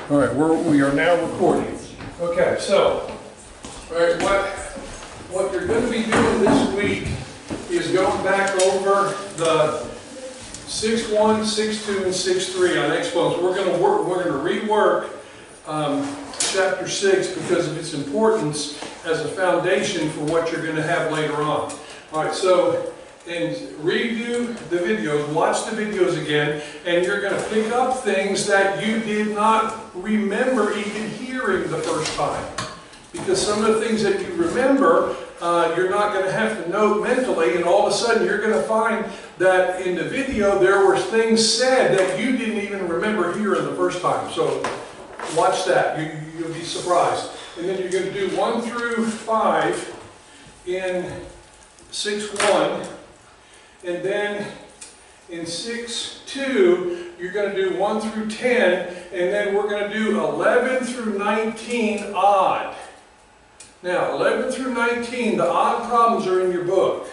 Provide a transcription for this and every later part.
All right, we are now recording. Okay, so, all right, what you're going to be doing this week is going back over the 6.1, 6.2, and 6.3 on exponents. We're going to rework chapter 6 because of its importance as a foundation for what you're going to have later on. All right, so. And review the videos, watch the videos again, and you're going to pick up things that you did not remember even hearing the first time. Because some of the things that you remember, you're not going to have to note mentally, and all of a sudden you're going to find that in the video there were things said that you didn't even remember hearing the first time. So watch that, you'll be surprised. And then you're going to do 1 through 5 in 6.1. And then in 6.2, you're going to do 1 through 10, and then we're going to do 11 through 19 odd. Now, 11 through 19, the odd problems are in your book.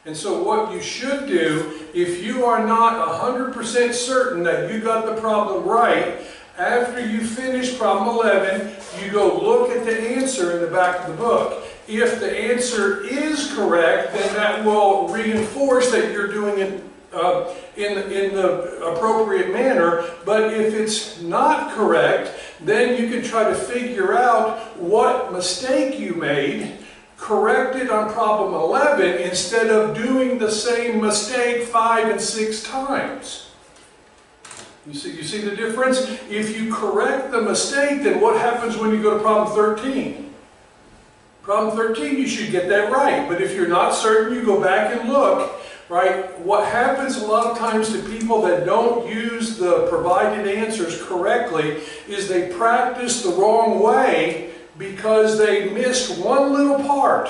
And so what you should do, if you are not 100% certain that you got the problem right, after you finish problem 11, you go look at the answer in the back of the book. If the answer is correct, then that will reinforce that you're doing it in the appropriate manner. But if it's not correct, then you can try to figure out what mistake you made, correct it on problem 11 instead of doing the same mistake 5 and 6 times. You see the difference? If you correct the mistake, then what happens when you go to problem 13? Problem 13, you should get that right. But if you're not certain, you go back and look, right? What happens a lot of times to people that don't use the provided answers correctly is they practice the wrong way because they missed one little part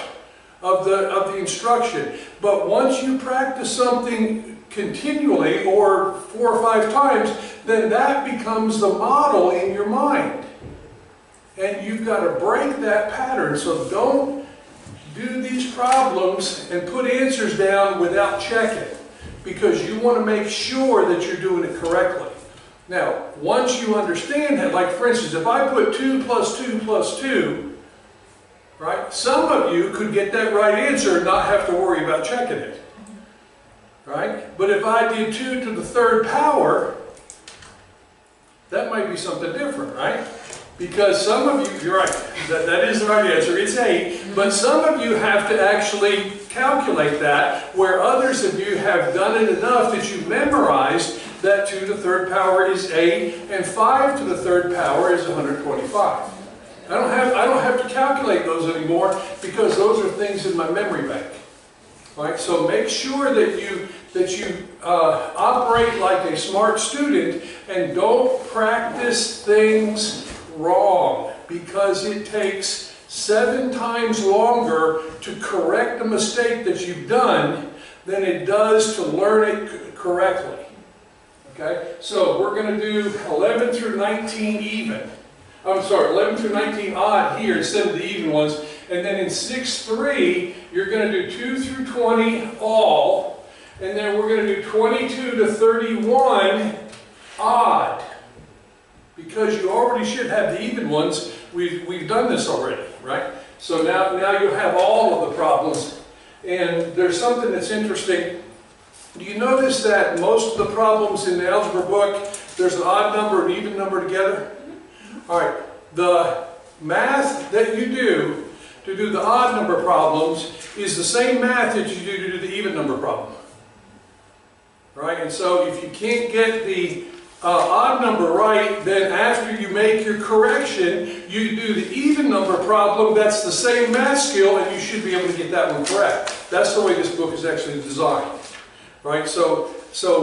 of the instruction. But once you practice something continually or 4 or 5 times, then that becomes the model in your mind. And you've got to break that pattern. So don't do these problems and put answers down without checking, because you want to make sure that you're doing it correctly. Now, once you understand that, like for instance, if I put 2 plus 2 plus 2, right, some of you could get that right answer and not have to worry about checking it. Right? But if I did 2 to the 3rd power, that might be something different, right? Because some of you, you're right, that is the right answer, it's 8, but some of you have to actually calculate that, where others of you have done it enough that you've memorized that 2 to the 3rd power is 8, and 5 to the 3rd power is 125. I don't have to calculate those anymore, because those are things in my memory bank. Right? So make sure that you operate like a smart student and don't practice things wrong, because it takes 7 times longer to correct a mistake that you've done than it does to learn it correctly. Okay? So we're going to do 11 through 19 even. I'm sorry, 11 through 19 odd here instead of the even ones. And then in 6.3, you're going to do 2 through 20 all. And then we're going to do 22 to 31 odd. Because you already should have the even ones. We've done this already, right? So now you have all of the problems. And there's something that's interesting. Do you notice that most of the problems in the algebra book, there's an odd number and even number together? All right, the math that you do to do the odd number problems is the same math that you do to do the even number problem. Right? And so if you can't get the odd number right, then after you make your correction, you do the even number problem. That's the same math skill, and you should be able to get that one correct. That's the way this book is actually designed. Right? So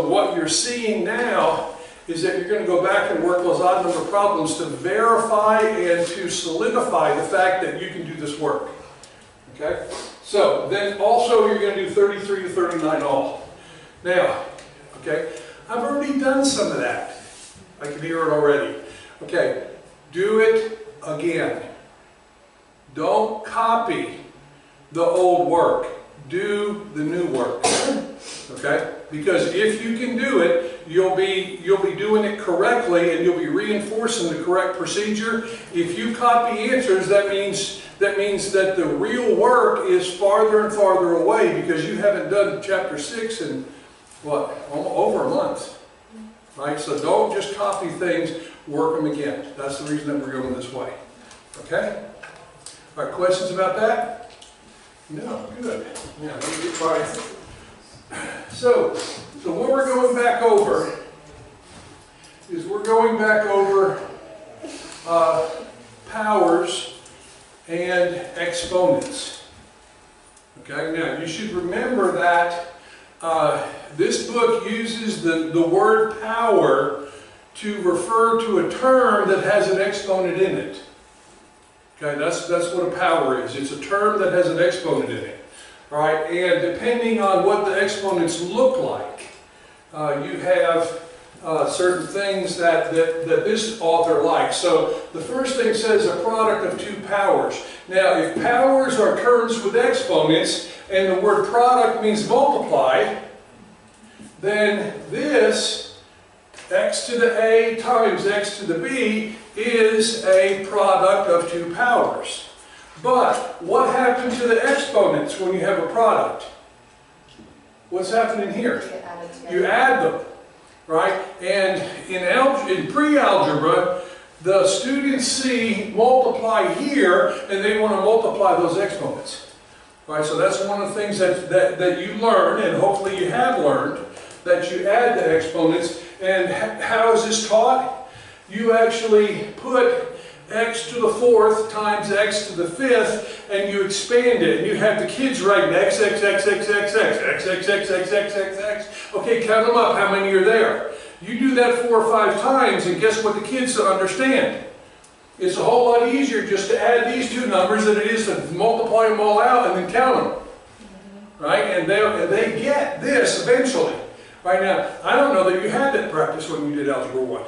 what you're seeing now is that you're going to go back and work those odd number problems to verify and to solidify the fact that you can do this work. Okay? So then also you're going to do 33 to 39 all. Now, okay, I've already done some of that. I can hear it already. Okay, do it again. Don't copy the old work. Do the new work. Okay? Because if you can do it, you'll be doing it correctly, and you'll be reinforcing the correct procedure. If you copy answers, that means that the real work is farther and farther away, because you haven't done chapter 6 in what, over a month, right? So don't just copy things, work them again. That's the reason that we're going this way. Okay? All right, questions about that? No, good. Yeah, let me get by. So what we're going back over is we're going back over powers and exponents. Okay, now you should remember that this book uses the word power to refer to a term that has an exponent in it. Okay, that's what a power is. It's a term that has an exponent in it. Right, and depending on what the exponents look like, you have certain things that this author likes. So the first thing says a product of two powers. Now, if powers are terms with exponents, and the word product means multiply, then this, x to the a times x to the b, is a product of two powers. But what happened to the exponents when you have a product? What's happening here? You add them, right? And in pre-algebra, the students see multiply here, and they want to multiply those exponents. Right? So that's one of the things that you learn, and hopefully you have learned, that you add the exponents. And how is this taught? You actually put x to the 4th times x to the 5th, and you expand it, and you have the kids write x, x, x, x, x, x, x, x, x, x, x, x, x. Okay, count them up, how many are there? You do that 4 or 5 times, and guess what the kids understand? It's a whole lot easier just to add these two numbers than it is to multiply them all out and then count them. Right? And they get this eventually. Right now, I don't know that you had that practice when you did Algebra 1.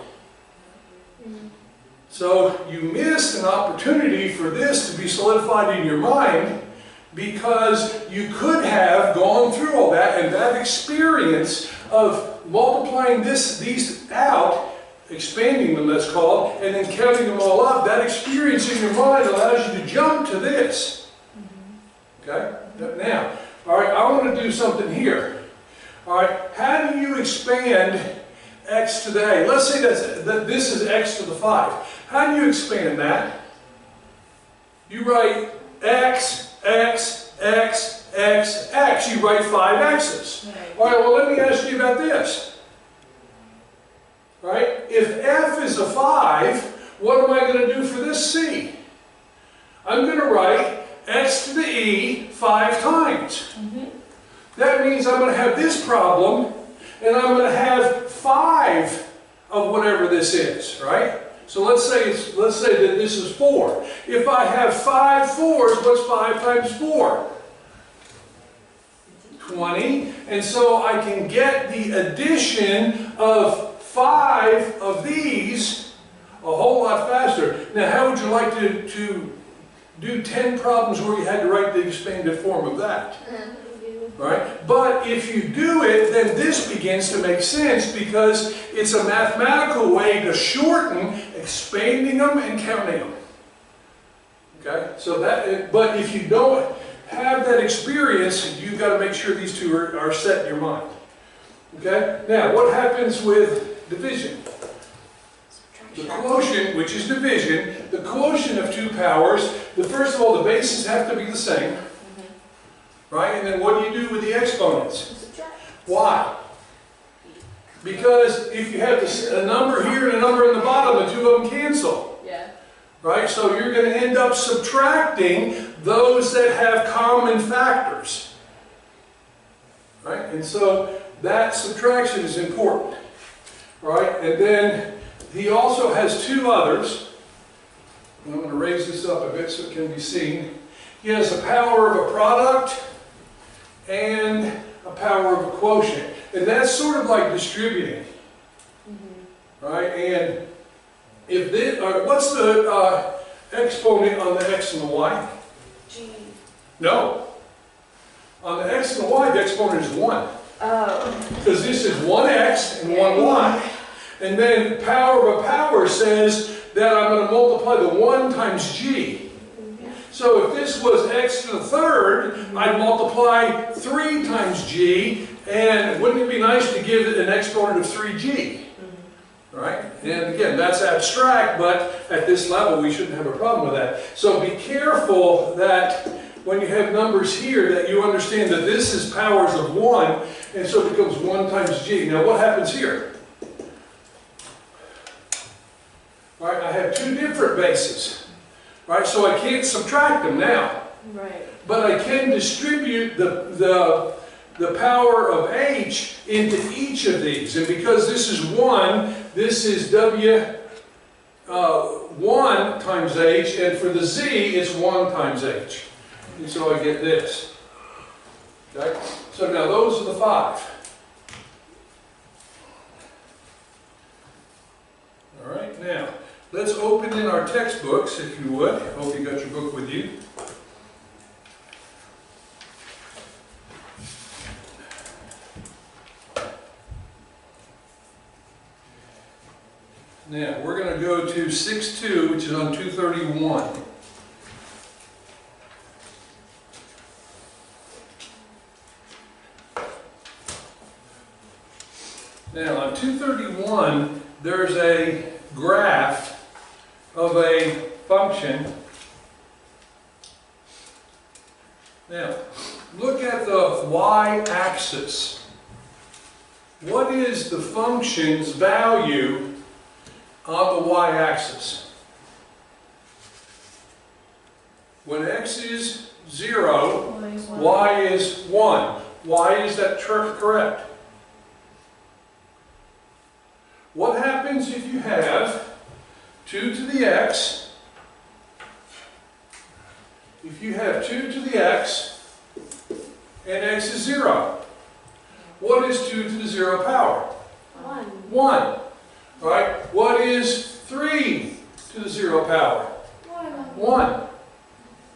So you missed an opportunity for this to be solidified in your mind, because you could have gone through all that, and that experience of multiplying these out, expanding them, that's called, and then counting them all up, that experience in your mind allows you to jump to this. Okay? Now, all right, I want to do something here. All right, how do you expand x to the a? Let's say that this is x to the 5. How do you expand that? You write x, x, x, x, x. You write 5 x's. All right, well, let me ask you about this. Right? If f is a 5, what am I going to do for this c? I'm going to write x to the e 5 times. That means I'm going to have this problem, and I'm going to have 5 of whatever this is, right? So let's say that this is 4. If I have 5 4s, what's 5 times 4? 20. And so I can get the addition of 5 of these a whole lot faster. Now, how would you like to do 10 problems where you had to write the expanded form of that? Right? But if you do it, then this begins to make sense, because it's a mathematical way to shorten expanding them and counting them. Okay? So but if you don't have that experience, you've got to make sure these two are set in your mind. Okay? Now, what happens with division? The quotient, which is division, the quotient of two powers, first of all, the bases have to be the same. Right? And then what do you do with the exponents? Why? Because if you have a number here and a number in the bottom, the two of them cancel. Yeah. Right? So you're going to end up subtracting those that have common factors. Right? And so that subtraction is important. Right? And then he also has 2 others. I'm going to raise this up a bit so it can be seen. He has a power of a product and a power of a quotient. And that's sort of like distributing. Right? And if this, what's the exponent on the x and the y? G. No. On the x and the y, the exponent is 1. Oh. Because this is one x and one y. And then power of a power says that I'm going to multiply the 1 times g. So if this was x to the third, I'd multiply 3 times g, and wouldn't it be nice to give it an exponent of 3g? Right? And again, that's abstract, but at this level we shouldn't have a problem with that. So be careful that when you have numbers here that you understand that this is powers of 1, and so it becomes 1 times g. Now what happens here? Right, I have two different bases. Right, so I can't subtract them now. Right. But I can distribute the power of h into each of these. And because this is 1, this is w 1 times h, and for the z, it's 1 times h. And so I get this. Okay? So now those are the 5. All right, now let's open in our textbooks, if you would. I hope you got your book with you. Now, we're going to go to 6.2, which is on 231. Now, on 231, there's a graph of a function. Now, look at the y-axis. What is the function's value on the y-axis? When x is 0, y is 1. Why is that correct? What happens if you have 2 to the x? If you have 2 to the x and x is 0, what is 2 to the 0 power? 1. 1. All right. What is 3 to the 0 power? 1.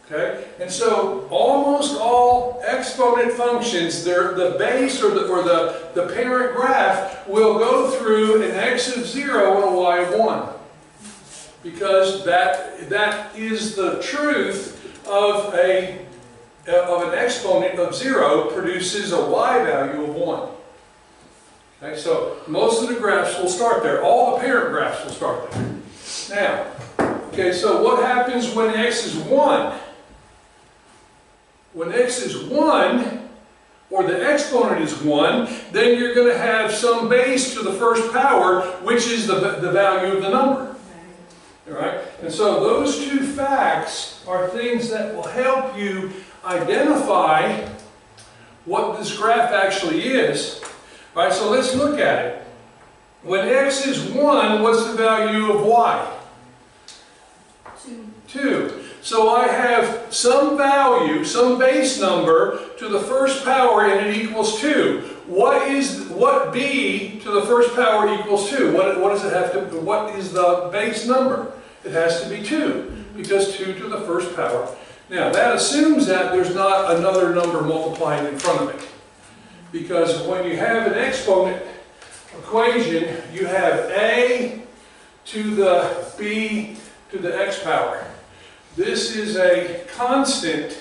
Okay. And so almost all exponent functions, the base or the parent graph will go through an x of 0 and a y of 1. Because that is the truth of an exponent of 0 produces a y value of 1. Okay, so most of the graphs will start there. All the parent graphs will start there. Now, okay, so what happens when x is 1? When x is 1, or the exponent is 1, then you're going to have some base to the first power, which is the value of the number. All right? And so those two facts are things that will help you identify what this graph actually is. All right, so let's look at it. When x is 1, what's the value of y? 2. So I have some value, some base number to the first power, and it equals 2. What b to the first power equals 2? What does it have to? What is the base number? It has to be 2, because 2 to the first power. Now that assumes that there's not another number multiplying in front of it, because when you have an exponent equation, you have a to the b to the x power. This is a constant.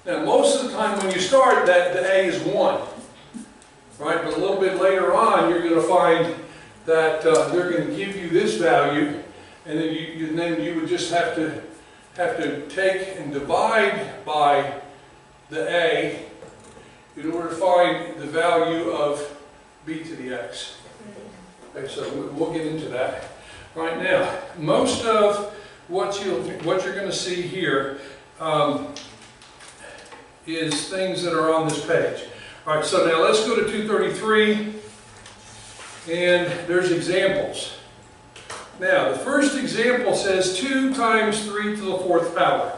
Now, most of the time when you start, the a is 1. Right? But a little bit later on, you're going to find that they're going to give you this value, and then you would just have to take and divide by the a in order to find the value of b to the x. Okay, so we'll get into that. Right now, most of what you're going to see here is things that are on this page. All right, so now let's go to 233, and there's examples. Now, the first example says 2 times 3 to the 4th power.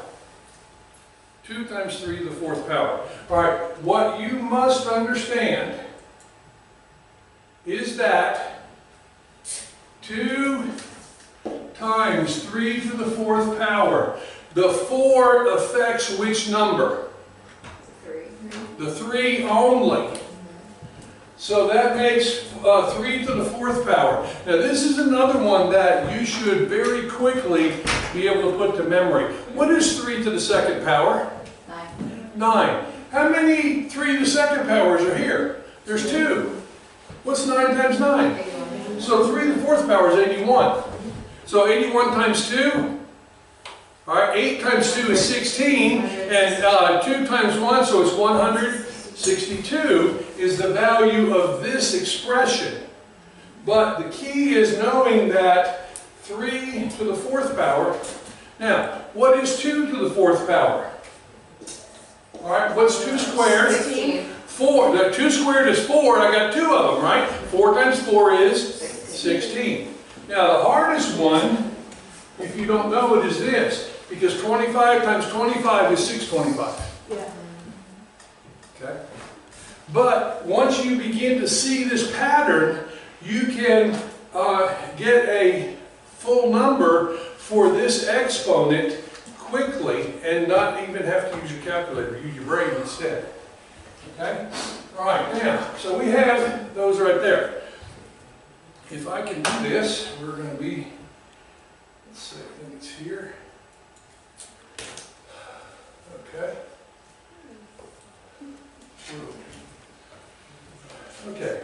2 times 3 to the 4th power. All right, what you must understand is that 2 times 3 to the 4th power. The 4 affects which number? 3. The 3 only. So that makes 3 to the 4th power. Now this is another one that you should very quickly be able to put to memory. What is 3 to the 2nd power? 9. 9. How many 3 to the 2nd powers are here? There's 2. What's 9 times 9? 81. So 3 to the 4th power is 81. So 81 times 2? All right, 8 times 2 is 16, and 2 times 1, so it's 162 is the value of this expression. But the key is knowing that 3 to the 4th power. Now, what is 2 to the 4th power? All right, what's 2 squared? 16. 4. The 2 squared is 4, I got 2 of them, right? 4 times 4 is 16. Now, the hardest one, if you don't know it, is this. Because 25 times 25 is 625. Yeah. Okay? But once you begin to see this pattern, you can get a full number for this exponent quickly and not even have to use your calculator. Use your brain instead. Okay? All right, now, so we have those right there. If I can do this, we're going to be, let's see, I think it's here. Okay. Okay.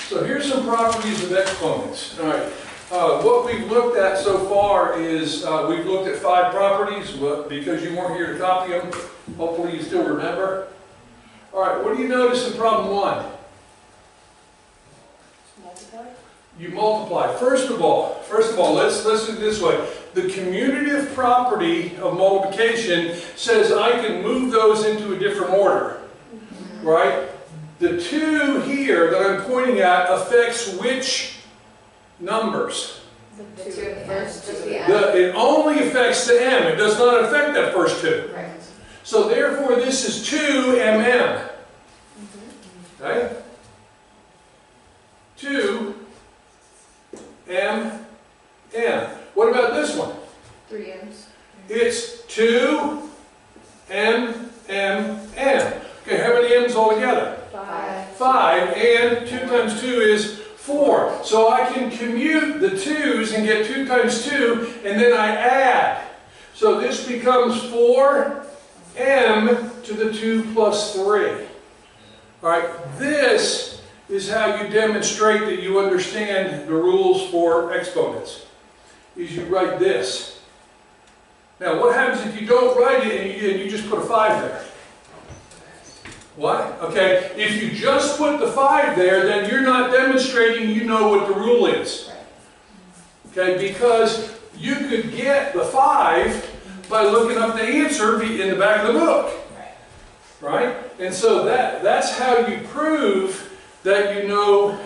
So here's some properties of exponents. All right. What we've looked at so far is we've looked at 5 properties. But because you weren't here to copy them, hopefully you still remember. All right. What do you notice in problem 1? Multiply. You multiply. First of all, let's do it this way. The commutative property of multiplication says I can move those into a different order, right? The 2 here that I'm pointing at affects which numbers? The 2 in the first, just the m. It only affects the m. It does not affect that first 2. Right. So therefore, this is 2mm. Okay? 2m. What about this one? 3 m's. It's 2 m. Okay, how many m's altogether? 5. 5, and 2 times 2 is 4. So I can commute the 2's and get 2 times 2, and then I add. So this becomes 4m to the 2 plus 3. All right, this is how you demonstrate that you understand the rules for exponents. Is you write this. Now, what happens if you don't write it and you just put a 5 there? What? Okay, if you just put the 5 there, then you're not demonstrating you know what the rule is. Okay, because you could get the 5 by looking up the answer in the back of the book. Right? And so that's how you prove that you know.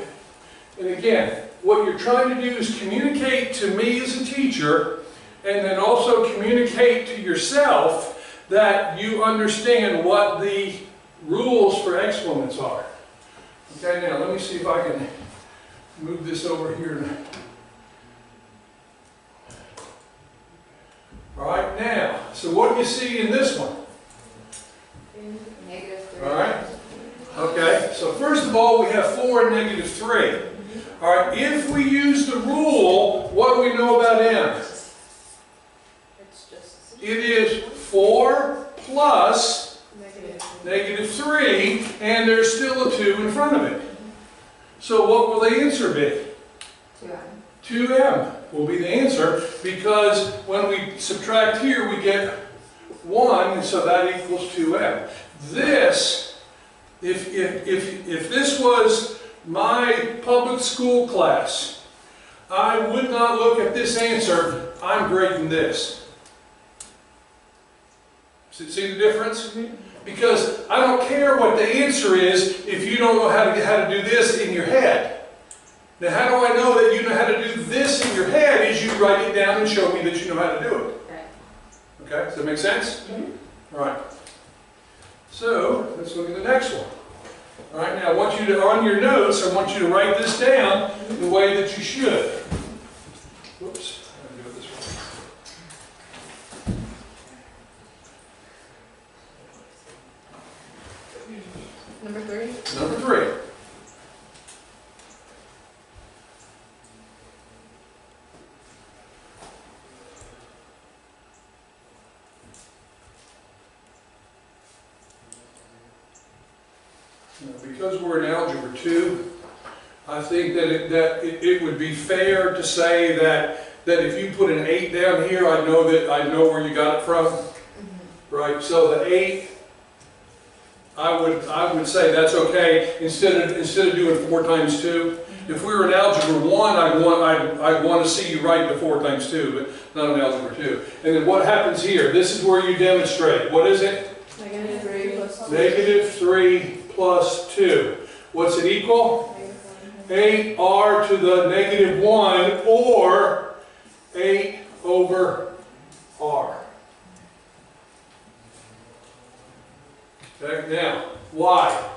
And again, what you're trying to do is communicate to me as a teacher, and then also communicate to yourself that you understand what the rules for exponents are. Okay, now let me see if I can move this over here. All right, now, so what do you see in this one? -3. All right. Okay, so first of all, we have 4 and -3. All right, if we use the rule, what do we know about m? It's just It is 4 plus -3, and there's still a 2 in front of it. So what will the answer be? 2m. 2m will be the answer, because when we subtract here, we get 1, so that equals 2m. This, if this was my public school class, I would not look at this answer. I'm grading this. See the difference? Because I don't care what the answer is if you don't know how to do this in your head. Now, how do I know that you know how to do this in your head? Is you write it down and show me that you know how to do it. Right. Okay, does that make sense? All right. So, let's look at the next one. All right, now I want you to, on your notes, I want you to write this down the way that you should. Whoops, I'm going to do it this way. Number 3. Number 3. Because we're in Algebra 2, I think that it would be fair to say that if you put an 8 down here, I know where you got it from. Right? So the 8, I would say that's okay instead of doing 4 times 2. If we were in Algebra 1, I'd want to see you write the 4 times 2, but not in Algebra 2. And then what happens here? This is where you demonstrate. What is it? Negative 3 plus 2. Negative 3 plus 2. What's it equal? 8r to the negative 1, or 8 over r. Okay, now, why?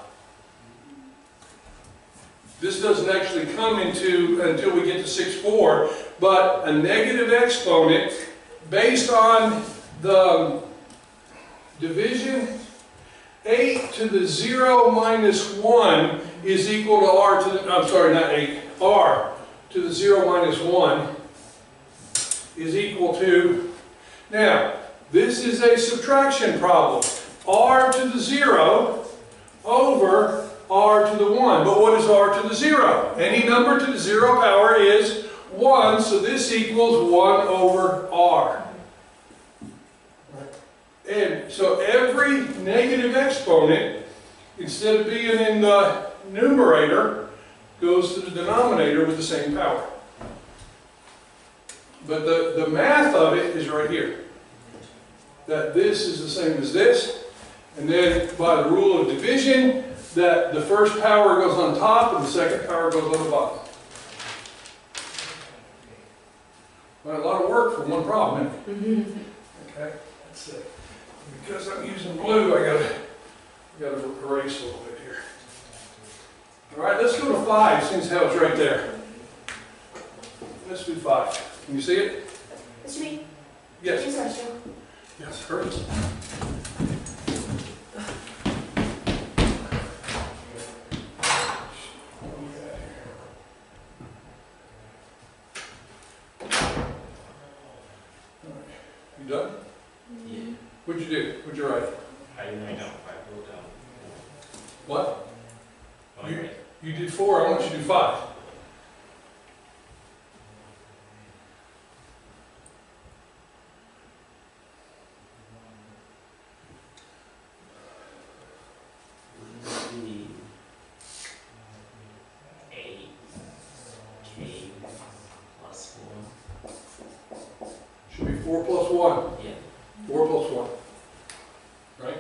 This doesn't actually come until we get to 6-4, but a negative exponent based on the division 8 to the 0 minus 1 is equal to r to the, I'm sorry, not 8, r to the 0 minus 1 is equal to, now, this is a subtraction problem. R to the 0 over r to the 1. But what is r to the 0? Any number to the 0 power is 1, so this equals 1 over r. And so every negative exponent, instead of being in the numerator, goes to the denominator with the same power. But the math of it is right here. That this is the same as this. And then by the rule of division, that the first power goes on top and the second power goes on the bottom. Well, a lot of work for one problem, isn't it? Okay, that's it. Because I'm using blue, I gotta erase a little bit here. All right, let's go to 5, since how it's right there. Let's do 5. Can you see it? Mr. B? Yes. Yes, hurry. You done? Yeah. What'd you do? What'd you write? I didn't write down 5, I wrote down. What? Oh, you're right. You did 4, I want you to do 5. Should be 4 plus 1. Yeah. 4 plus 1. Right?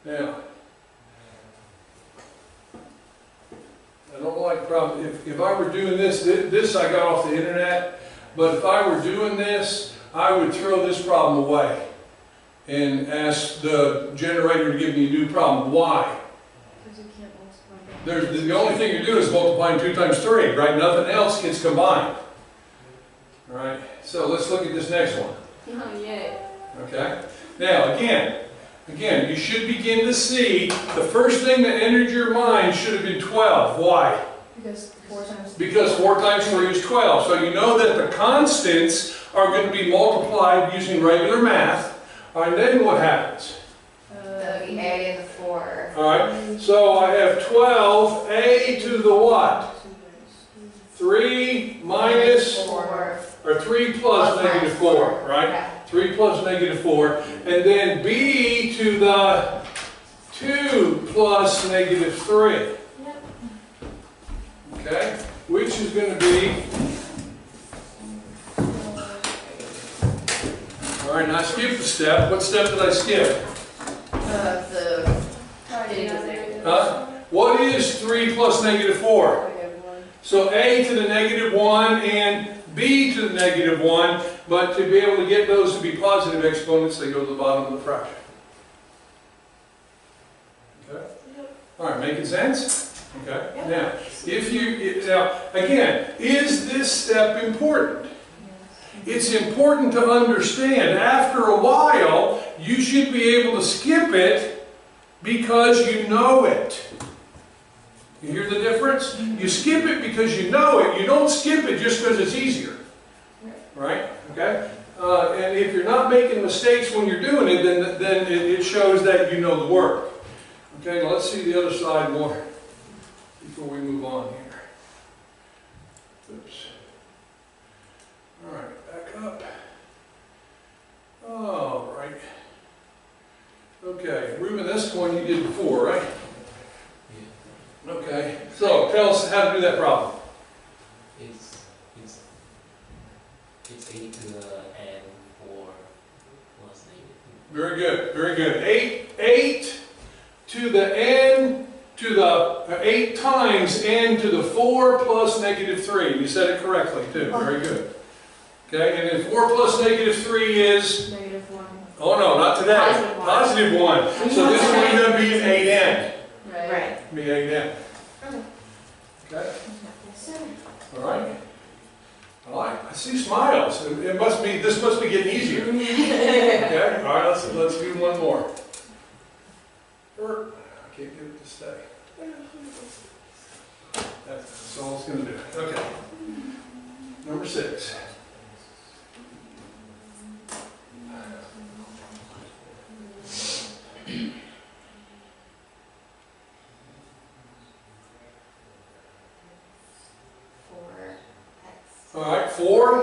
Now, I don't like problem. If I were doing this I got off the internet, but if I were doing this, I would throw this problem away and ask the generator to give me a new problem. Why? Because you can't multiply. The only thing you do is multiplying 2 times 3, right? Nothing else gets combined. All right, so let's look at this next one. Oh, yay. Okay? Now, again, you should begin to see the first thing that entered your mind should have been 12. Why? Because 4 times 3. Because 4 times 3 is 12. So you know that the constants are going to be multiplied using regular math. All right, then what happens? The A and the 4. All right, so I have 12a to the what? 3 minus, 4. or 3 plus negative 4, right? Yeah. 3 plus negative 4. And then b to the 2 plus negative 3. Yep. Okay, which is going to be... All right, now I skipped a step. What step did I skip? What is 3 plus negative 4? So a to the negative 1 and b to the negative 1, but to be able to get those to be positive exponents, they go to the bottom of the fraction. Okay? All right, making sense? Okay. Now, now again, is this step important? It's important to understand. After a while, you should be able to skip it because you know it. You hear the difference? You skip it because you know it. You don't skip it just because it's easier. Right? Okay? And if you're not making mistakes when you're doing it, then it shows that you know the work. Okay, now let's see the other side more before we move on here. Oops. All right, back up. All right. Okay, Ruben, that's the one you did before, right? Yeah. Okay, so tell us how to do that problem. It's 8 to the n 4 plus negative. Very good, very good. 8 to the n to the 8 times n to the 4 plus negative 3. You said it correctly too. Very good. Okay, and then 4 plus negative 3 is? Negative 1. Oh no, not today. Positive 1. So this will end up being 8n. Right. Be 8n. Okay. All right. I see smiles. It must be. This must be getting easier. Okay. All right. Let's do one more. I can't get it to stay. That's all it's going to do. Okay. Number 6. All right, 4.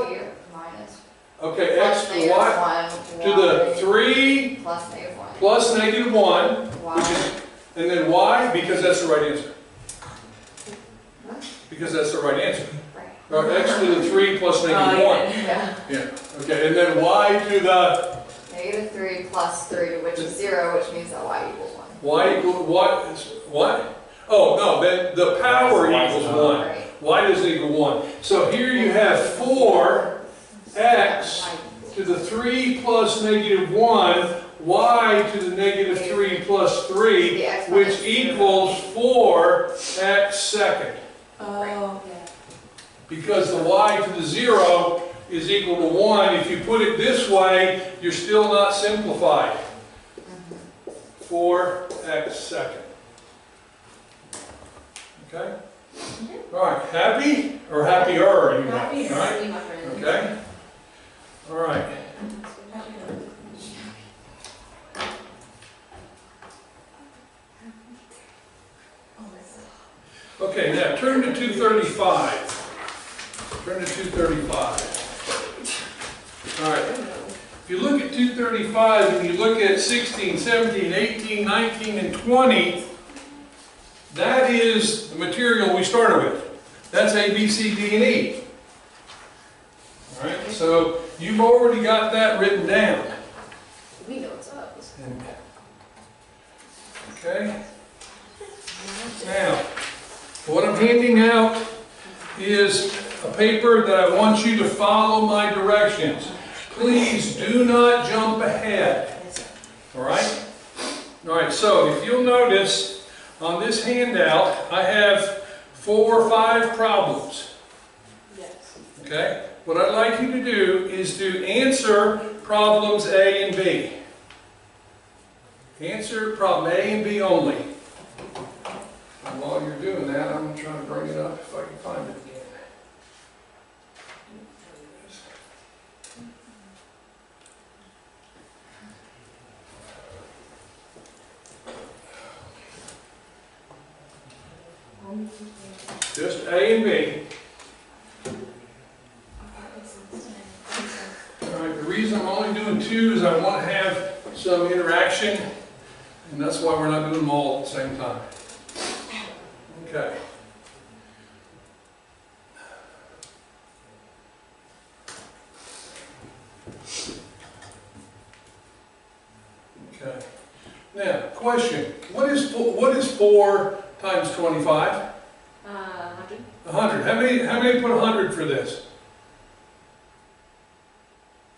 Minus. Okay, x to what? To the 3 plus negative 1. plus negative 1, Y. which is, and then y, because that's the right answer. Because that's the right answer. Right. All right, x to the 3 plus negative 1. Yeah. Yeah. Okay, and then y to the Negative 3 plus 3, which is 0, which means that y equals 1. y equal what? Oh no, then the power Y equals 1. Right. Y doesn't equal 1. So here you have 4x to the 3 plus negative 1, y to the negative 3 plus 3, which equals 4x second. Oh, yeah. Because the y to the 0 is equal to 1. If you put it this way, you're still not simplified. 4x second. Okay? All right. Happy or happier? Anyway. Happy to All right? see my friend. Okay? All right. Okay, now turn to 235. Turn to 235. All right. If you look at 235 and you look at 16, 17, 18, 19, and 20, that is the material we started with. That's A, B, C, D, and E. All right, so you've already got that written down. We know what's up. Okay? Now, what I'm handing out is a paper that I want you to follow my directions. Please do not jump ahead. All right? All right, so if you'll notice, on this handout, I have 4 or 5 problems. Yes. Okay? What I'd like you to do is to answer problems A and B. Answer problem A and B only. And while you're doing that, I'm trying to bring it up if I can find it again. Just A and B. Alright, the reason I'm only doing 2 is I want to have some interaction, and that's why we're not doing them all at the same time. Okay. Okay. Now, question. What is 4 times 25? 100. 100. How many put 100 for this?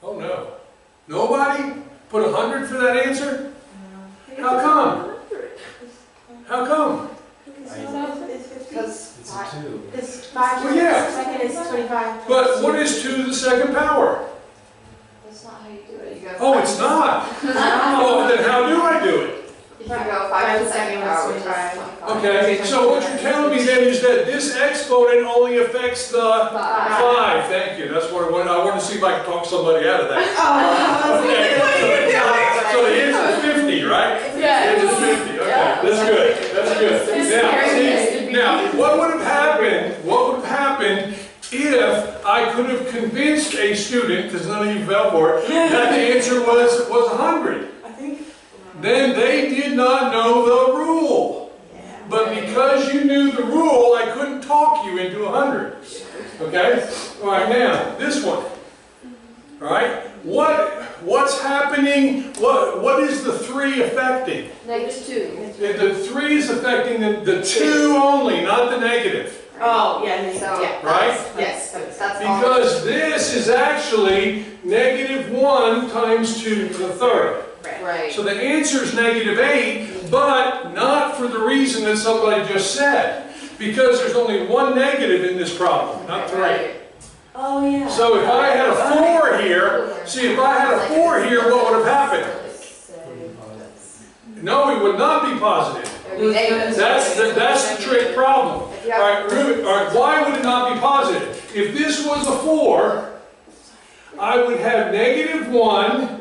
Oh no. Nobody put 100 for that answer? How come? How come? Because It's a 2. It's 5 Well, yeah. second is 25. But what is 2 to the second power? that's not how you do it. You go Oh, it's not. Oh, then how do I do it? If you go 5 to the second power, which is 25. Okay, so what you're telling me then is that this exponent only affects the 5. Thank you. That's what I wanted. I wanted to see if I could talk somebody out of that. Okay. So the answer is 50, right? Yeah. The answer is 50. Okay, that's good. That's good. Now, what would have happened? What would have happened if I could have convinced a student, because none of you fell for it, that the answer was 100? Then they did not know the rule. But because you knew the rule, I couldn't talk you into 100. Okay? All right, now, this one. All right? What's happening? What is the 3 affecting? -2. The 3 is affecting the 2 only, not the negative. Oh, yeah, So, yeah. Right? Yes. That's all. Because this is actually -1 times 2 to the 3rd. Right. So the answer is -8, but not for the reason that somebody just said. Because there's only 1 negative in this problem, not 3. Right. Oh, yeah. So if I had a 4 here, see, if I had a 4 here, what would have happened? No, it would not be positive. It would be negative. That's the trick problem. If you All have- right, why would it not be positive? If this was a 4, I would have -1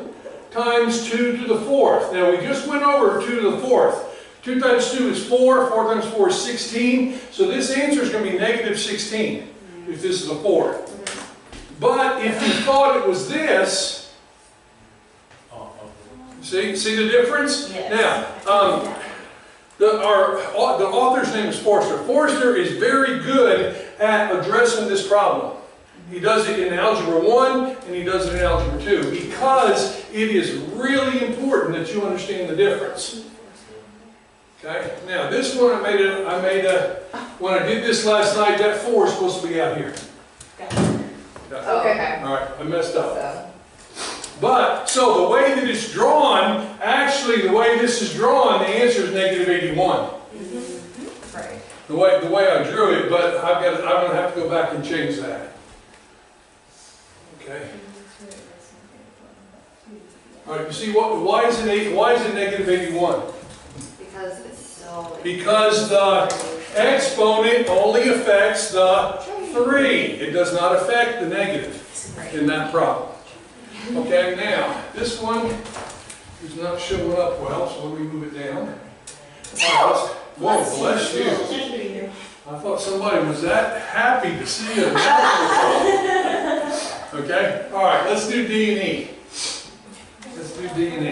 times 2 to the 4th. Now we just went over 2 to the 4th. 2 times 2 is 4, 4 times 4 is 16. So this answer is going to be -16 if this is a 4. But if you thought it was this, see the difference? Yes. Now, the author's name is Forster. Forster is very good at addressing this problem. He does it in Algebra 1 and he does it in Algebra 2 because it is really important that you understand the difference. Okay. Now this one I made when I did this last night. That 4 is supposed to be out here. Okay. All right, I messed up. So, But, so the way that it's drawn, actually the way this is drawn, the answer is -81. right. The way I drew it, but I'm going to have to go back and change that. Okay. All right, you see why is it -81? Because it's so... Because the exponent only affects the 3. It does not affect the negative in that problem. Okay, now, this one is not showing up well, so let me move it down. All right, whoa, bless you. I thought somebody was that happy to see a Okay, all right, let's do D and E. Let's do D and E.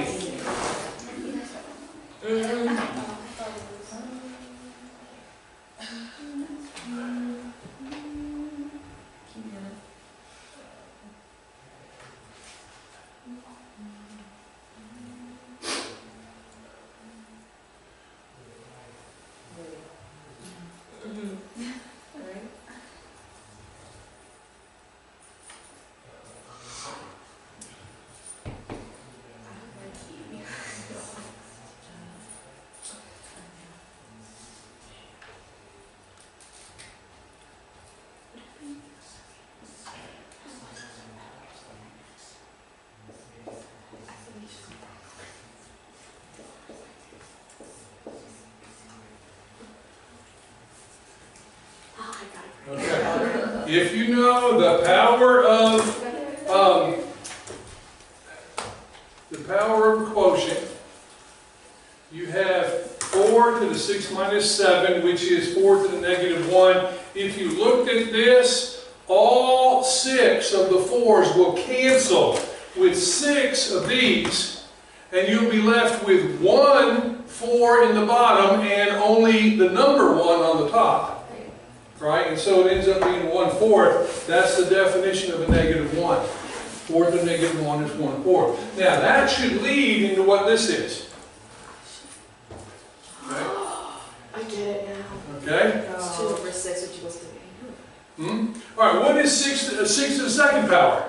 Okay. If you know the power of quotient, you have 4 to the 6 minus 7, which is 4 to the -1. If you looked at this, all 6 of the 4s will cancel with 6 of these, and you'll be left with 1 4 in the bottom and only the number 1 on the top. Right? And so it ends up being 1/4. That's the definition of a -1. 4 to the -1 is 1/4. Now that should lead into what this is. Okay? I get it now. Okay? It's 2 over 6, which equals 3. All right, what is 6 to the 2nd power?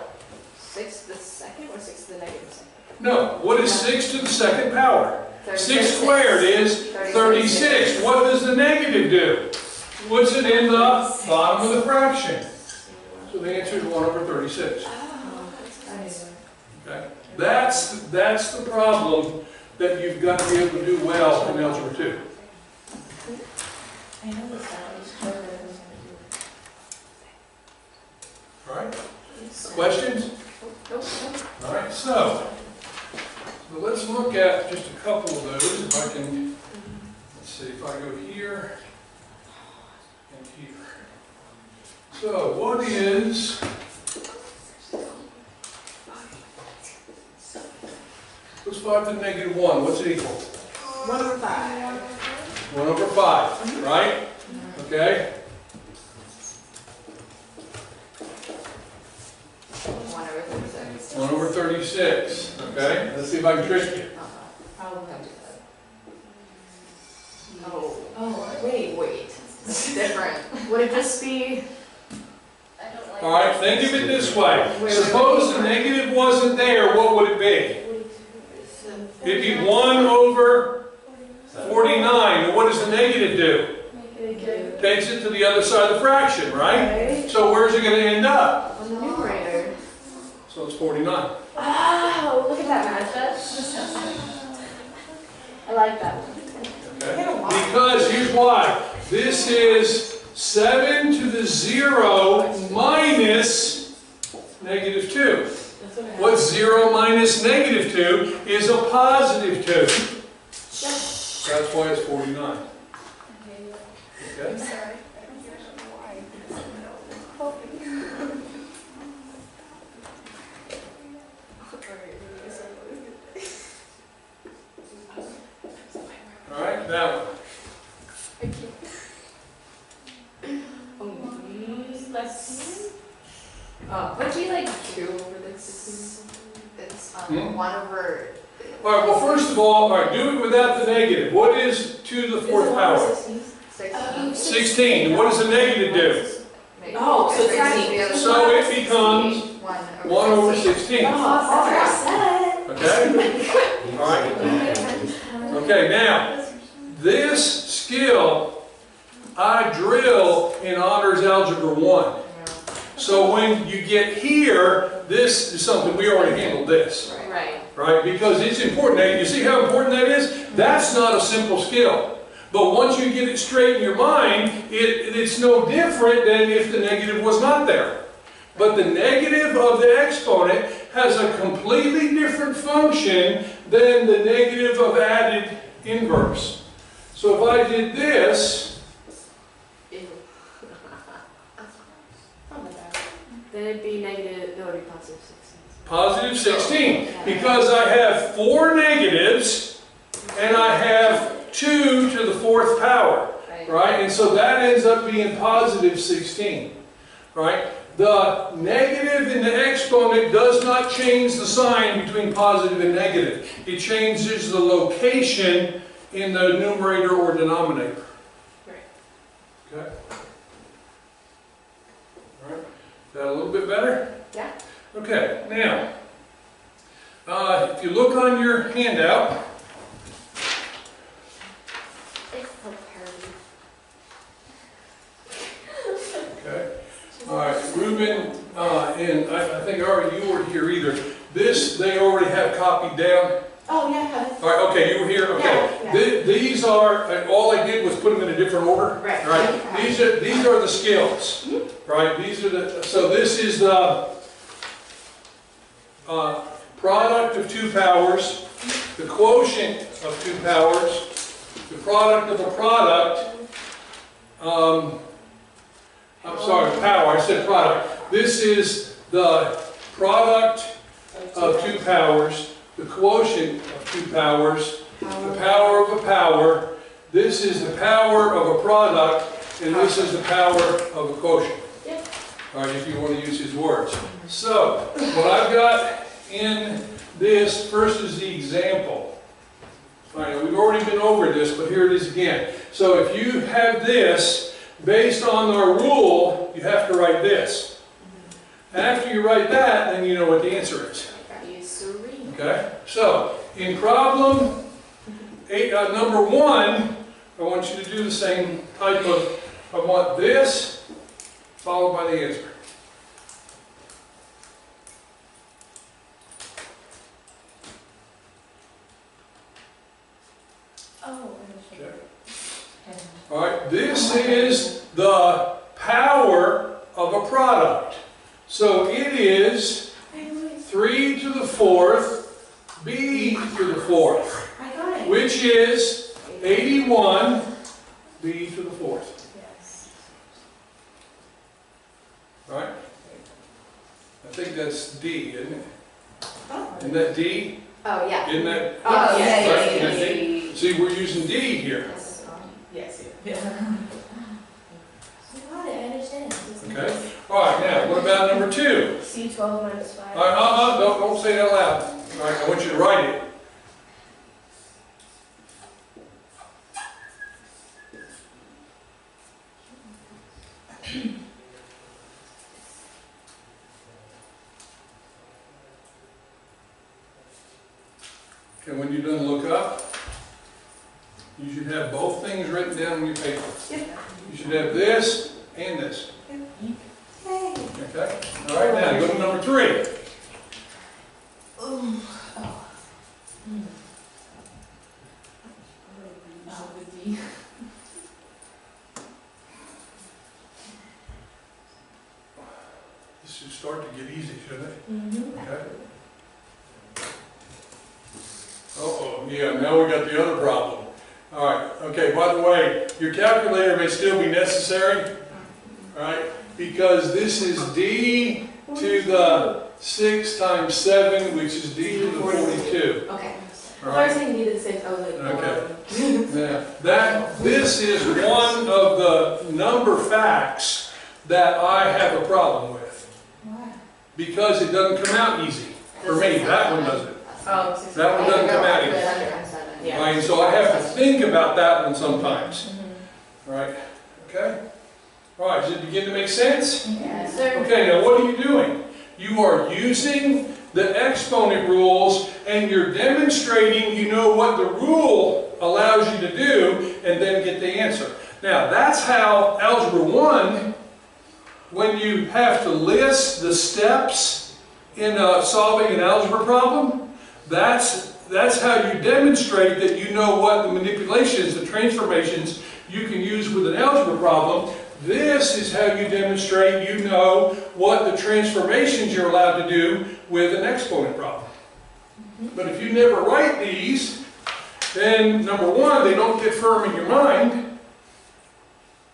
6 to the 2nd or 6 to the -2nd? No, what is 6 to the 2nd power? 6 36. squared is 36. What does the negative do? Puts it in the bottom of the fraction. So the answer is 1 over 36. Okay? That's the problem that you've got to be able to do well in Algebra 2. I know the sound is true. All right, questions? Nope. All right, so let's look at just a couple of those. If I can, let's see, if I go here and here. So what is, what's 5 to the negative 1? What's it equal? 1/5. 1 over 5, right? Okay? 1 over 36, okay? Let's see if I can trick you. Probably have to do that. Oh, Oh, wait. It's different. Would it just be? All right, think of it this way. Suppose the negative wasn't there, what would it be? It'd be 1 over 49. And what does the negative do? Takes it to the other side of the fraction, right? So where's it going to end up? On the numerator. So it's 49. Oh, look at that math. I like that one. Okay? Because here's why. This is 7 to the 0 minus negative 2. What's 0 minus negative 2 is a positive 2. That's why it's 49. Okay? All right, that one. Would be like 2 over the 16? It's 1 over. All right, well, first of all right, do it without the negative. What is 2 to the 4th power? 16. 16. And what does the negative do? Oh, so it's tiny. So it becomes 1 over 16. Okay? All right. Okay, now, this skill I drill in Honors Algebra 1. So when you get here, this is something, we already handled this. Right. Right? Because it's important. Now, you see how important that is? That's not a simple skill. But once you get it straight in your mind, it's no different than if the negative was not there. But the negative of the exponent has a completely different function than the negative of added inverse. So if I did this, Then it'd be negative, no, it'd be positive 16. positive 16. Because I have 4 negatives and I have 2 to the 4th power. Right? And so that ends up being positive 16. Right? The negative in the exponent does not change the sign between positive and negative. It changes the location in the numerator or denominator. Right. Okay? All right. Is that a little bit better? Yeah. Okay, now, if you look on your handout, okay, all right, Ruben, and I think already you weren't here either. This, they already have copied down. Oh, yeah. All right, okay, you were here, okay. Yeah. These are, all I did was put them in a different order. Right. Right, these are the skills. Right, these are the, so this is the product of 2 powers, the quotient of 2 powers, the product of a product, I'm sorry, power, I said product. This is the product of 2 powers, the quotient of 2 powers, the power of a power, this is the power of a product, and this is the power of a quotient. All right, if you want to use his words. So, what I've got in this, first is the example. All right, we've already been over this, but here it is again. So if you have this, based on our rule, you have to write this. After you write that, then you know what the answer is. Okay? So, in problem number 1, I want you to do the same type of, I want this, followed by the answer. Oh, Okay. All right, this is the power of a product. So it is 3 to the 4th b to the 4th, I got it. which is 81 b to the 4th. Yes. All right? I think that's D, isn't it? Oh. Isn't that D? Oh, yeah. Isn't that? Oh, yeah, Right, yeah, isn't it yeah. D? See, we're using D here. Yes, yeah. I got it, I understand. Okay. All right, now, what about number 2? C12 minus 5. All right, don't say that loud. All right, I want you to write it. Okay, when you're done, look up. You should have both things written down on your paper. Yep. You should have this and this. Yay. Okay? All right, now go to number 3. This should start to get easy, shouldn't it? Mm-hmm. Okay. Uh-oh, yeah, now we got the other problem. All right, okay, by the way, your calculator may still be necessary, all right? Because this is D to the 6 times 7, which is D to the 42. Okay. All I was right? saying needed the same, I was like, Okay. Now, this is one of the number facts that I have a problem with. Why? Because it doesn't come out easy. For me, that one doesn't. Oh, That one doesn't come out easy. Yeah. Right, and so I have to think about that one sometimes. Mm-hmm. All right, okay? All right, does it begin to make sense? Yes, sir. Okay, now what are you doing? You are using the exponent rules and you're demonstrating you know what the rule allows you to do and then get the answer. Now, that's how Algebra 1, when you have to list the steps in solving an algebra problem, that's how you demonstrate that you know what the manipulations, the transformations you can use with an algebra problem. This is how you demonstrate you know what the transformations you're allowed to do with an exponent problem. But if you never write these, then number 1, they don't get firm in your mind,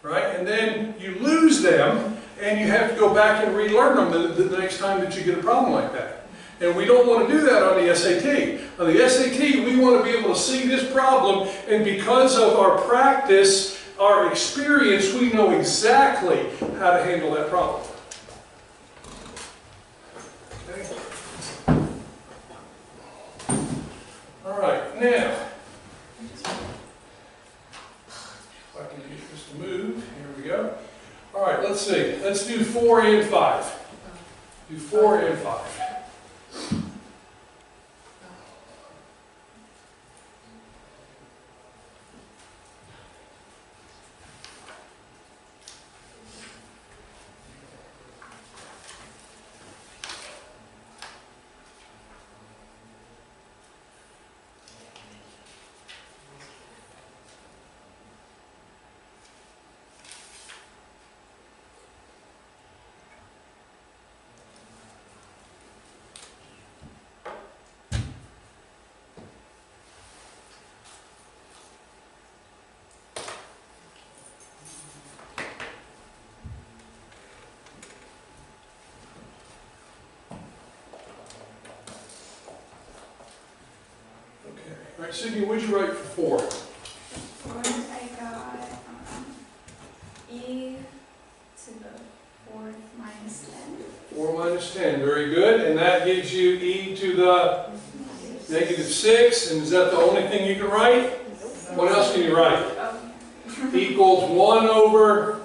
right? And then you lose them, and you have to go back and relearn them the next time that you get a problem like that. And we don't want to do that on the SAT. On the SAT, we want to be able to see this problem, and because of our practice, our experience, we know exactly how to handle that problem. Okay. All right, now, if I can get this to move, here we go. All right, let's see. Let's do 4 and 5. Do 4 and 5. All right, Sydney, what'd you write for 4? I got e to the 4th minus 10. 4 minus 10, very good. And that gives you e to the negative 6. And is that the only thing you can write? What else can you write? Oh, Equals 1 over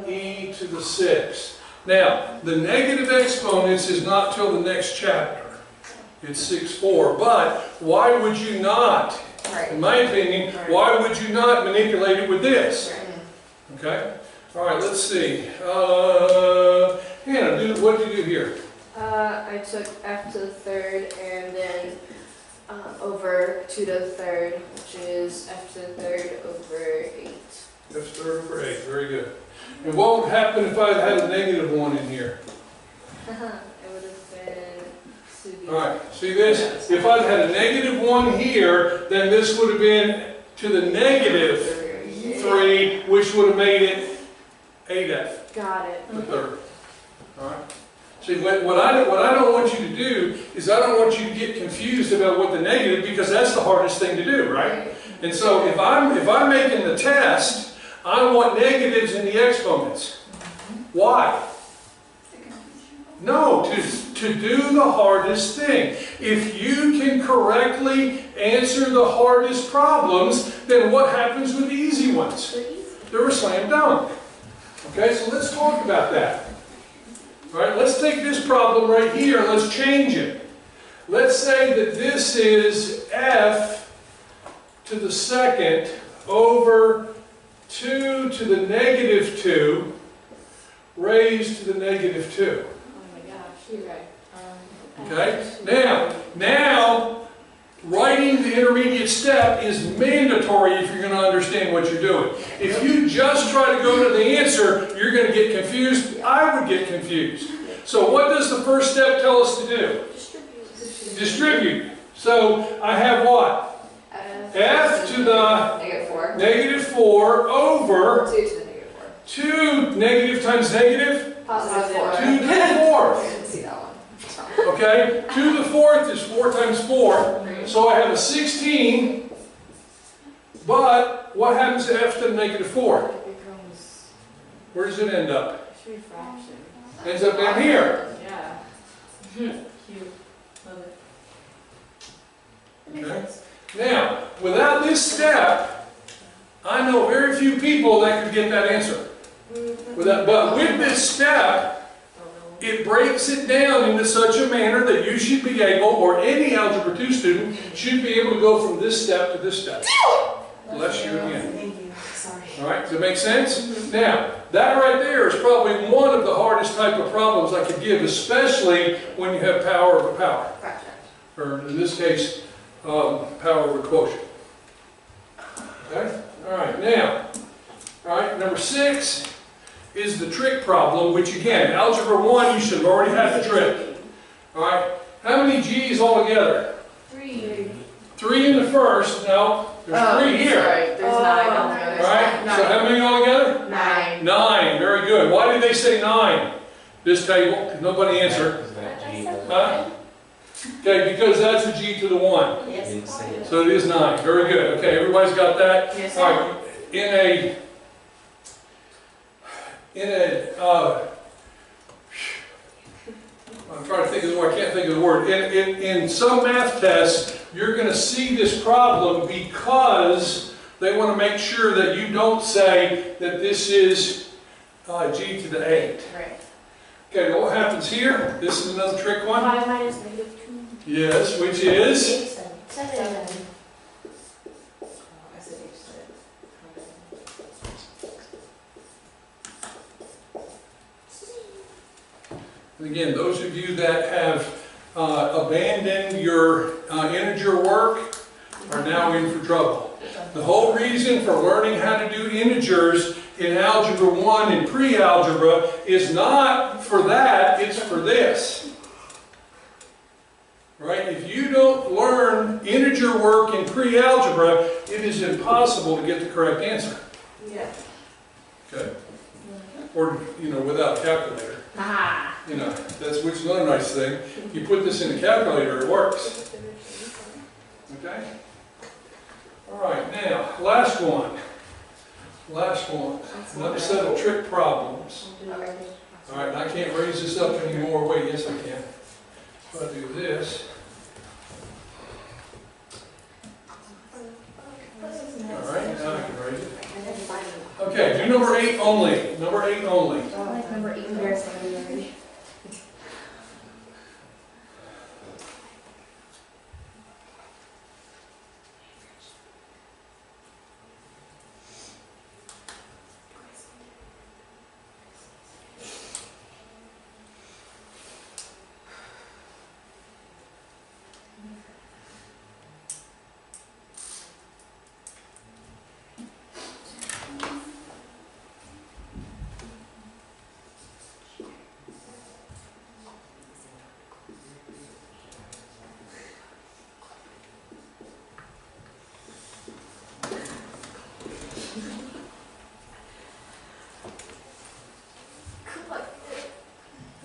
e to the 6. Now, the negative exponents is not till the next chapter. It's 6-4. But why would you not, in my opinion, why would you not manipulate it with this? Okay? All right, let's see. Hannah, what did you do here? I took f to the 3rd and then over 2 to the third, which is f to the third over 8. F to the third over 8, very good. And what would happen if I had a negative 1 in here? It would have been to the... All right, see this? If I'd had a negative 1 here, then this would have been to the negative 3, which would have made it 8f, Got it. the third. All right? See, what I don't want you to do is I don't want you to get confused about what the negative, because that's the hardest thing to do, right? And so if I'm making the test, I want negatives in the exponents. Why? No, to do the hardest thing. If you can correctly answer the hardest problems, then what happens with the easy ones? They're a slam dunk. Okay, so let's talk about that. All right, let's take this problem right here and let's change it. Let's say that this is f to the second over 2 to the negative 2 raised to the negative 2. You're right. Okay? Now, writing the intermediate step is mandatory if you're going to understand what you're doing. If you just try to go to the answer, you're going to get confused. I would get confused. So what does the first step tell us to do? Distribute. So I have what? F to the negative 4 over 2 to the negative 4. 2 negative times negative? Positive 4. 2 to the fourth. I didn't see that one. Okay, 2 to the fourth is 4 times 4, so I have a 16, but what happens to f to the negative 4? It becomes Where does it end up? 3 fractions. Ends up down here. Yeah. Cute. Love it. Okay. Now, without this step, I know very few people that could get that answer. But with this step, it breaks it down into such a manner that you should be able, or any Algebra 2 student, should be able to go from this step to this step. Bless you again. Thank you. Sorry. All right, does it make sense? Now, that right there is probably one of the hardest type of problems I could give, especially when you have power over power. Or in this case, power over quotient. Okay? All right, now, all right, number 6 is the trick problem, which again, Algebra 1, you should have already had the trick. All right, how many G's altogether? 3. 3 in the first, no, there's 3 here. Sorry, there's 9 altogether. All right, so how many altogether? 9. 9, very good. Why did they say 9? This table, nobody answered. Huh? Okay, because that's a G to the 1. Yes. So it is 9, very good. Okay, everybody's got that? Yes. All right, I'm trying to think of the word, I can't think of the word. In some math tests, you're going to see this problem because they want to make sure that you don't say that this is G to the 8. Right. Okay, what happens here? This is another trick one. 5 minus negative 2. Yes, which is? 7. And again, those of you that have abandoned your integer work are now in for trouble. The whole reason for learning how to do integers in Algebra 1 and pre-algebra is not for that, it's for this. Right? If you don't learn integer work in pre-algebra, it is impossible to get the correct answer. Yeah. Okay? Or, without a calculator. Ah. That's which is another nice thing. You put this in a calculator, it works. Okay? All right, now, last one. Another set of trick problems. All right, and I can't raise this up anymore. Wait, yes I can. If I do this. All right, now I can raise it. Okay, do number 8 only. Number 8 only. I like number 8 already.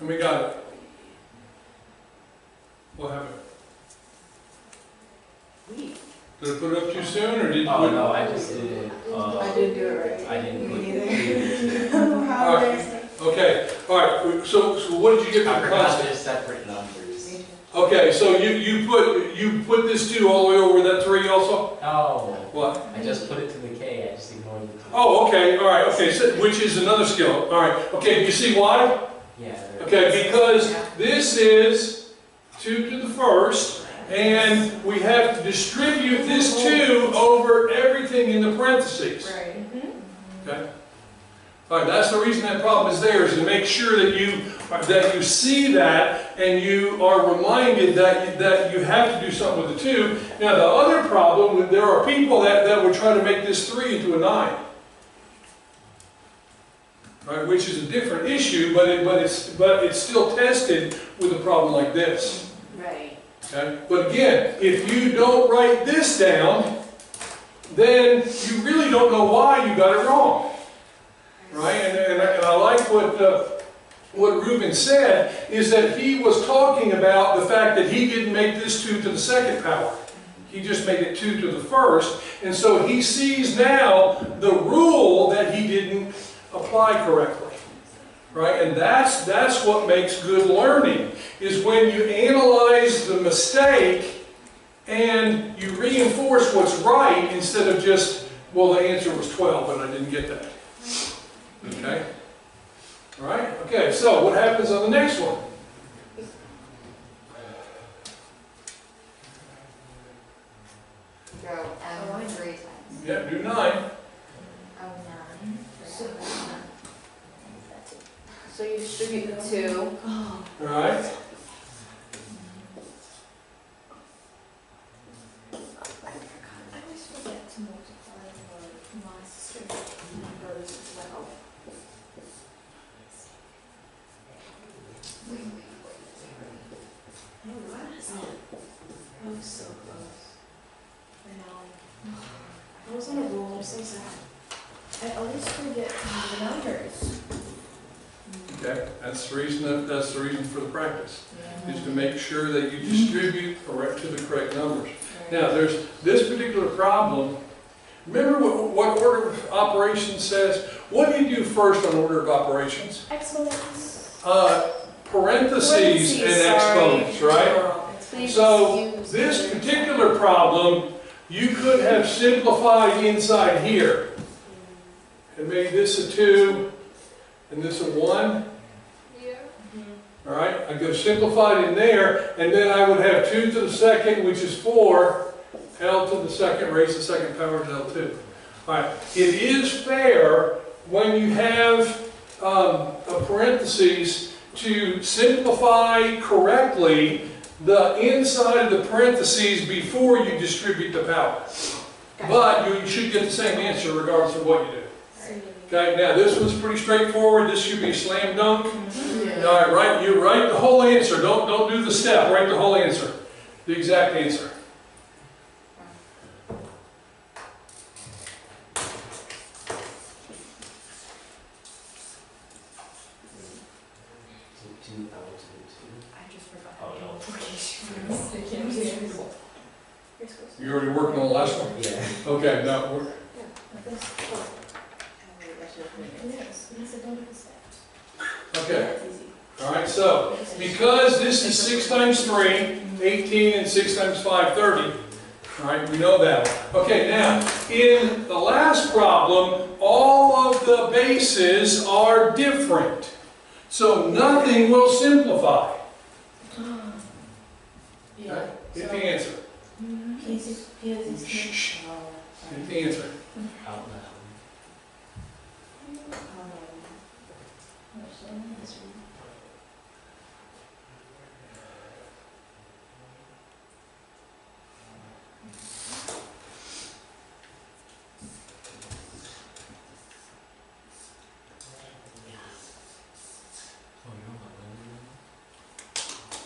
We got it. What happened? Did I put it up too soon, or did you? Oh, no, I just did it. I didn't do it right. I didn't put Me All right. Okay, all right, so what did you get I for the forgot constant? they're separate numbers. Okay, so you put this 2 all the way over that 3 also? Oh, What? I just put it to the K, I just ignored the 2. Oh, okay, all right, okay, so, which is another skill. All right, okay, do you see why? Yeah. Okay, because this is 2 to the first, and we have to distribute this 2 over everything in the parentheses. Right. Okay? All right, that's the reason that problem is there, is to make sure that you see that and you are reminded that you have to do something with the 2. Now, the other problem, there are people that would try to make this 3 into a 9. Right, which is a different issue, but it's still tested with a problem like this. Right. Okay? But again, if you don't write this down, then you really don't know why you got it wrong. Right? And I like what Reuben said, is that he was talking about the fact that he didn't make this 2 to the second power. He just made it 2 to the first. And so he sees now the rule that he didn't apply correctly. Right? And that's what makes good learning, is when you analyze the mistake and you reinforce what's right instead of just, well, the answer was 12 and I didn't get that. Okay? All right? Okay, so what happens on the next one? Go M 3 times. Yeah, do 9. Oh, 9. So you distribute the 2. All right? I always forget to multiply the monster numbers as well. Oh, what? I was so close. I know. I was on a roll, I'm so sad. I always forget the numbers. Okay, that's the reason for the practice, is to make sure that you distribute correct to the correct numbers. Now, there's this particular problem. Remember what order of operations says? What do you do first on order of operations? Exponents. Parentheses and exponents, right? So this particular problem, you could have simplified inside here and made this a 2 and this a 1. Yeah. All right, I could have simplified in there, and then I would have 2 to the second, which is 4, L to the second, raised to the second power is L2. All right, it is fair when you have a parentheses to simplify correctly the inside of the parentheses before you distribute the power. But you should get the same answer regardless of what you do. Okay, now this one's pretty straightforward. This should be a slam dunk. All right, you write the whole answer. Don't do the step. Write the whole answer, the exact answer. So 2 L to the 2. I just forgot. Oh, no. I can't do it. You already working on the last one? Yeah. Okay, now we're, Yes, it's a double step. okay. All right, so because this is 6 times 3, 18, and 6 times 5, 30. All right, we know that one. Okay, now, in the last problem, all of the bases are different. So nothing will simplify. Yeah. Get the answer. Shh. Get the answer. Out loud.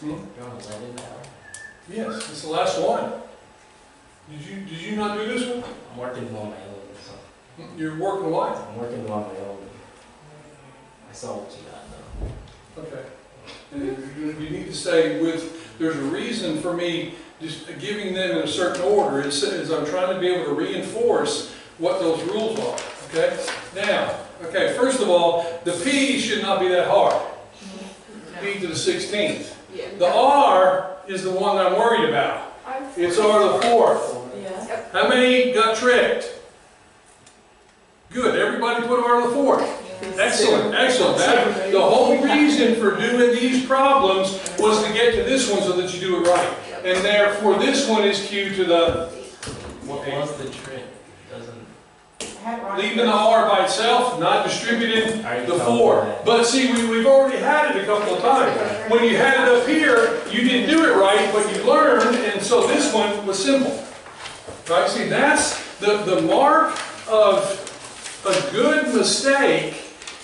Hmm? You're on 11 now? Yes, it's the last one. Did you not do this one? I'm working on my own. So You're working what? I'm working on my own. I saw what you got though. Okay. You need to say there's a reason for me just giving them in a certain order. As I'm trying to be able to reinforce what those rules are, okay? Now, okay, first of all, the P should not be that hard. P to the 16th. Yeah. The R is the one that I'm worried about. It's R to the 4th. Yeah. How many got tricked? Good, everybody put R to the 4th. Excellent, excellent. The whole reason for doing these problems was to get to this one so that you do it right. And therefore this one is Q to the, What was the trick? Doesn't. leaving the R by itself, not distributing Alright, the so 4. that- But see, we've already had it a couple of times. When you had it up here, you didn't do it right, but you learned, and so this one was simple. Right, see, that's the mark of a good mistake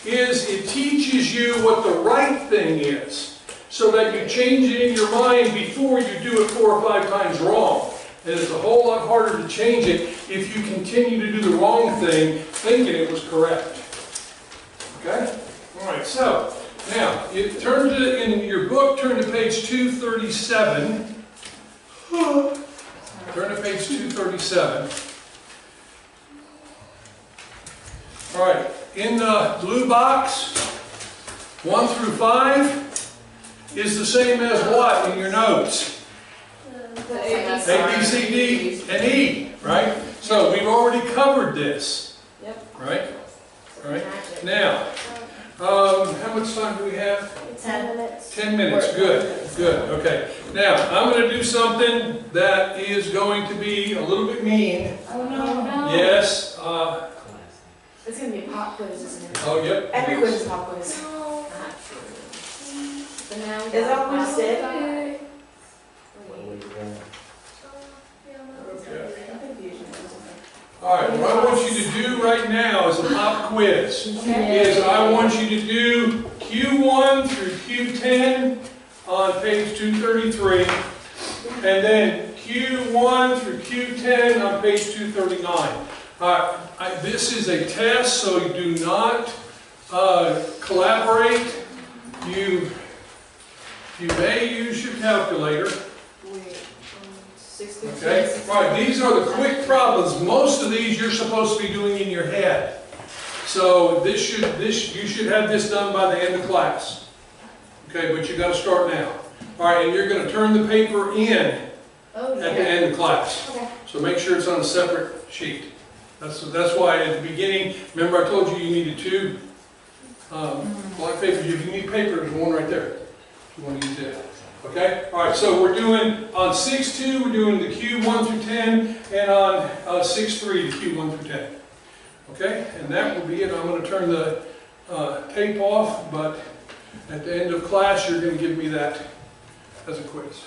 is it teaches you what the right thing is, so that you change it in your mind before you do it 4 or 5 times wrong. And it's a whole lot harder to change it if you continue to do the wrong thing, thinking it was correct. Okay? All right, so, now, you turn to, in your book, turn to page 237. Turn to page 237. All right, in the blue box, 1 through 5 is the same as what in your notes? A, B, C, D, and E, right? So we've already covered this. Yep. Right? All right. Now, how much time do we have? 10 minutes. 10 minutes, good, good, okay. Now, I'm going to do something that is going to be a little bit mean. Oh no. Yes, It's going to be a pop quiz, isn't it? oh, yep. Every quiz is a pop quiz. Is that what you said? Okay. I'm confused. All right, what I want you to do right now is a pop quiz. Is I want you to do Q1 through Q10 on page 233, and then Q1 through Q10 on page 239. This is a test, so you do not collaborate. You may use your calculator. Okay? Right, these are the quick problems. Most of these you're supposed to be doing in your head. So you should have this done by the end of class. Okay, but you got to start now. All right, and you're going to turn the paper in at the end of class. Okay. So make sure it's on a separate sheet. That's why at the beginning, remember I told you you needed 2 blank papers. If you need paper, there's one right there. If you want to use that. Okay? All right, so we're doing, on 6-2, we're doing the Q1 through 10, and on 6-3, the Q1 through 10. Okay? And that will be it. I'm going to turn the tape off, but at the end of class, you're going to give me that as a quiz.